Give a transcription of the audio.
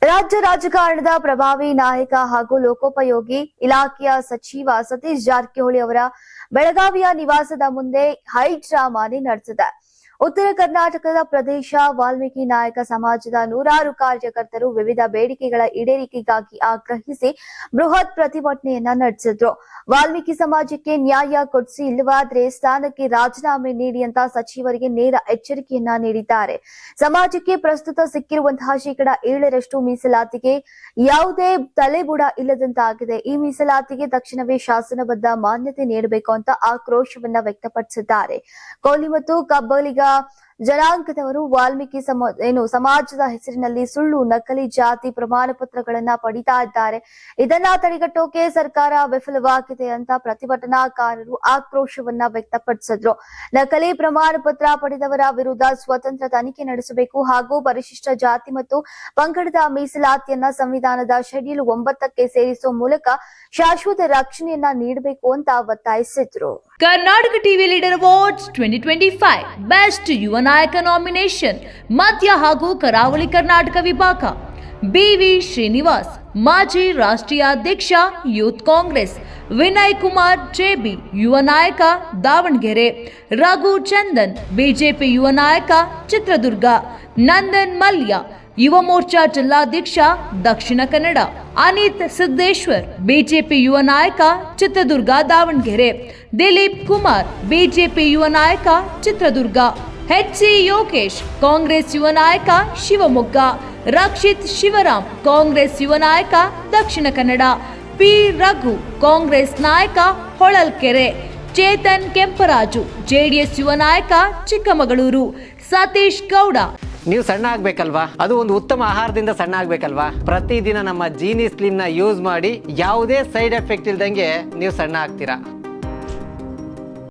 ರಾಜ್ಯ ರಾಜಕಾರಣದ ಪ್ರಭಾವಿ ನಾಯಕ ಹಾಗೂ ಲೋಕೋಪಯೋಗಿ ಇಲಾಖೆಯ ಸಚಿವ ಸತೀಶ್ ಜಾರಕಿಹೊಳಿ ಅವರ ಬೆಳಗಾವಿಯ ನಿವಾಸದ ಮುಂದೆ ಹೈ ಡ್ರಾಮಾನೆ ನಡೆಸಿದೆ. ಉತ್ತರ ಕರ್ನಾಟಕದ ಪ್ರದೇಶ ವಾಲ್ಮೀಕಿ ನಾಯಕ ಸಮಾಜದ ನೂರಾರು ಕಾರ್ಯಕರ್ತರು ವಿವಿಧ ಬೇಡಿಕೆಗಳ ಈಡೇರಿಕೆಗಾಗಿ ಆಗ್ರಹಿಸಿ ಬೃಹತ್ ಪ್ರತಿಭಟನೆಯನ್ನ ನಡೆಸಿದ್ರು. ವಾಲ್ಮೀಕಿ ಸಮಾಜಕ್ಕೆ ನ್ಯಾಯ ಕೊಡಿಸಿ, ಇಲ್ಲವಾದ್ರೆ ಸ್ಥಾನಕ್ಕೆ ರಾಜೀನಾಮೆ ನೀಡಿ ಅಂತ ಸಚಿವರಿಗೆ ನೇರ ಎಚ್ಚರಿಕೆಯನ್ನ ನೀಡಿದ್ದಾರೆ. ಸಮಾಜಕ್ಕೆ ಪ್ರಸ್ತುತ ಸಿಕ್ಕಿರುವಂತಹ 7% ಮೀಸಲಾತಿಗೆ ಯಾವುದೇ ತಲೆಬುಡ ಇಲ್ಲದಂತಾಗಿದೆ. ಈ ಮೀಸಲಾತಿಗೆ ತಕ್ಷಣವೇ ಶಾಸನಬದ್ಧ ಮಾನ್ಯತೆ ನೀಡಬೇಕು ಅಂತ ಆಕ್ರೋಶವನ್ನ ವ್ಯಕ್ತಪಡಿಸಿದ್ದಾರೆ. ಕೋಲಿ ಮತ್ತು ಕಬ್ಬಲಿಗ ಜನಾಂಗದವರು ವಾಲ್ಮೀಕಿ ಸಮಾಜದ ಹೆಸರಿನಲ್ಲಿ ಸುಳ್ಳು ನಕಲಿ ಜಾತಿ ಪ್ರಮಾಣ ಪತ್ರಗಳನ್ನ ಪಡಿತಾ ಇದ್ದಾರೆ. ಇದನ್ನ ತಡೆಗಟ್ಟೋಕೆ ಸರ್ಕಾರ ವಿಫಲವಾಗಿದೆ ಅಂತ ಪ್ರತಿಭಟನಾಕಾರರು ಆಕ್ರೋಶವನ್ನ ವ್ಯಕ್ತಪಡಿಸಿದ್ರು. ನಕಲಿ ಪ್ರಮಾಣ ಪತ್ರ ಪಡೆದವರ ವಿರುದ್ಧ ಸ್ವತಂತ್ರ ತನಿಖೆ ನಡೆಸಬೇಕು ಹಾಗೂ ಪರಿಶಿಷ್ಟ ಜಾತಿ ಮತ್ತು ಪಂಗಡದ ಮೀಸಲಾತಿಯನ್ನ ಸಂವಿಧಾನದ ಶೆಡ್ಯೂಲ್ 9ಕ್ಕೆ ಸೇರಿಸುವ ಮೂಲಕ ಶಾಶ್ವತ ರಕ್ಷಣೆಯನ್ನ ನೀಡಬೇಕು ಅಂತ ಒತ್ತಾಯಿಸಿದ್ರು. Karnataka TV leader awards 2025 best ಯುವ ನಾಯಕ ನಾಮಿನೇಷನ್ ಮಧ್ಯ ಹಾಗೂ ಕರಾವಳಿ ಕರ್ನಾಟಕ ವಿಭಾಗ. ಬಿವಿ ಶ್ರೀನಿವಾಸ್, ಮಾಜಿ ರಾಷ್ಟ್ರೀಯ ಅಧ್ಯಕ್ಷ ಯೂತ್ ಕಾಂಗ್ರೆಸ್. ವಿನಯ್ ಕುಮಾರ್ ಜೆಬಿ, ಯುವ ನಾಯಕ ದಾವಣಗೆರೆ. ರಘು ಚಂದನ್, ಬಿಜೆಪಿ ಯುವ ನಾಯಕ ಚಿತ್ರದುರ್ಗ. ನಂದನ್ ಮಲ್ಯ, ಯುವ ಮೋರ್ಚಾ ಜಿಲ್ಲಾಧ್ಯಕ್ಷ ದಕ್ಷಿಣ ಕನ್ನಡ. ಅನಿತ್ ಸಿದ್ದೇಶ್ವರ್, ಬಿಜೆಪಿ ಯುವ ನಾಯಕ ಚಿತ್ರದುರ್ಗ ದಾವಣಗೆರೆ. ದಿಲೀಪ್ ಕುಮಾರ್, ಬಿಜೆಪಿ ಯುವ ನಾಯಕ ಚಿತ್ರದುರ್ಗ. ಎಚ್.ಸಿ. ಯೋಗೇಶ್, ಕಾಂಗ್ರೆಸ್ ಯುವ ನಾಯಕ ಶಿವಮೊಗ್ಗ. ರಕ್ಷಿತ್ ಶಿವರಾಮ್, ಕಾಂಗ್ರೆಸ್ ಯುವ ನಾಯಕ ದಕ್ಷಿಣ ಕನ್ನಡ. ಪಿ ರಘು, ಕಾಂಗ್ರೆಸ್ ನಾಯಕ ಹೊಳಲ್ಕೆರೆ. ಚೇತನ್ ಕೆಂಪರಾಜು, ಜೆಡಿಎಸ್ ಯುವ ನಾಯಕ ಚಿಕ್ಕಮಗಳೂರು. ಸತೀಶ್ ಗೌಡ. ನೀವು ಸಣ್ಣ ಆಗ್ಬೇಕಲ್ವಾ? ಅದು ಒಂದು ಉತ್ತಮ ಆಹಾರದಿಂದ ಸಣ್ಣ ಆಗ್ಬೇಕಲ್ವಾ? ಪ್ರತಿದಿನ ನಮ್ಮ ಜೀನಿ ಸ್ಲಿಮ್ ನ ಯೂಸ್ ಮಾಡಿ ಯಾವುದೇ ಸೈಡ್ ಎಫೆಕ್ಟ್ ಇಲ್ದಂಗೆ ನೀವು ಸಣ್ಣ ಆಗ್ತೀರಾ.